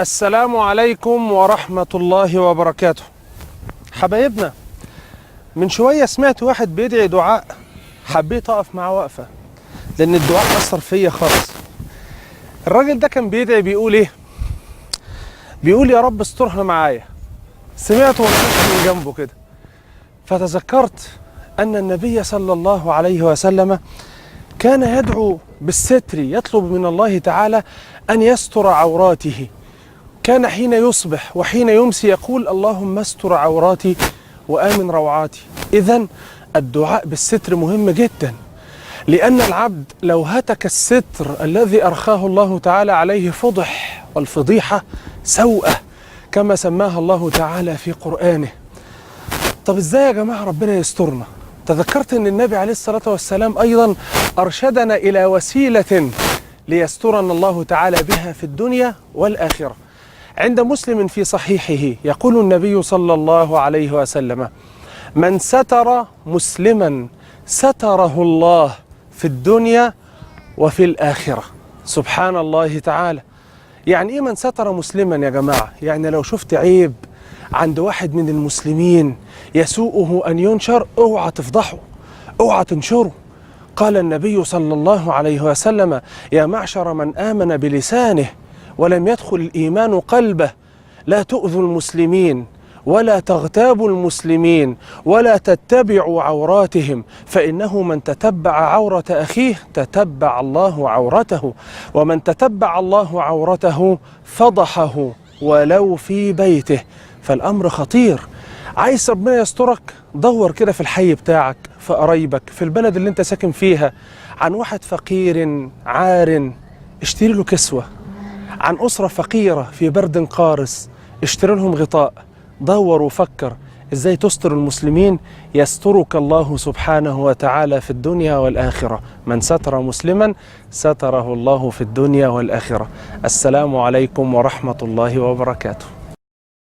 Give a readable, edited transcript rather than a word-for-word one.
السلام عليكم ورحمة الله وبركاته. حبايبنا، من شوية سمعت واحد بيدعي دعاء، حبيت أقف معاه وقفة لأن الدعاء أثر فيا خالص. الراجل ده كان بيدعي بيقول إيه؟ بيقول يا رب استرها معايا. سمعته ومشيت من جنبه كده، فتذكرت أن النبي صلى الله عليه وسلم كان يدعو بالستر، يطلب من الله تعالى أن يستر عوراته. كان حين يصبح وحين يمسي يقول اللهم استر عوراتي وآمن روعاتي. إذن الدعاء بالستر مهم جدا، لأن العبد لو هتك الستر الذي أرخاه الله تعالى عليه فضح، والفضيحة سوءة كما سماها الله تعالى في قرآنه. طب إزاي يا جماعة ربنا يسترنا؟ تذكرت أن النبي عليه الصلاة والسلام أيضا أرشدنا إلى وسيلة ليسترنا الله تعالى بها في الدنيا والآخرة. عند مسلم في صحيحه يقول النبي صلى الله عليه وسلم: من ستر مسلما ستره الله في الدنيا وفي الآخرة. سبحان الله تعالى. يعني إيه من ستر مسلما يا جماعة؟ يعني لو شفت عيب عند واحد من المسلمين يسوءه أن ينشر، اوعى تفضحه، اوعى تنشره. قال النبي صلى الله عليه وسلم: يا معشر من آمن بلسانه ولم يدخل الإيمان قلبه، لا تؤذوا المسلمين ولا تغتابوا المسلمين ولا تتبعوا عوراتهم، فإنه من تتبع عورة أخيه تتبع الله عورته، ومن تتبع الله عورته فضحه ولو في بيته. فالأمر خطير. عايز ربنا يسترك؟ دور كده في الحي بتاعك، في قرايبك، في البلد اللي انت ساكن فيها، عن واحد فقير عار اشتري له كسوة، عن أسرة فقيرة في برد قارس اشتري لهم غطاء. دور وفكر ازاي تستر المسلمين، يسترك الله سبحانه وتعالى في الدنيا والآخرة. من ستر مسلما ستره الله في الدنيا والآخرة. السلام عليكم ورحمة الله وبركاته.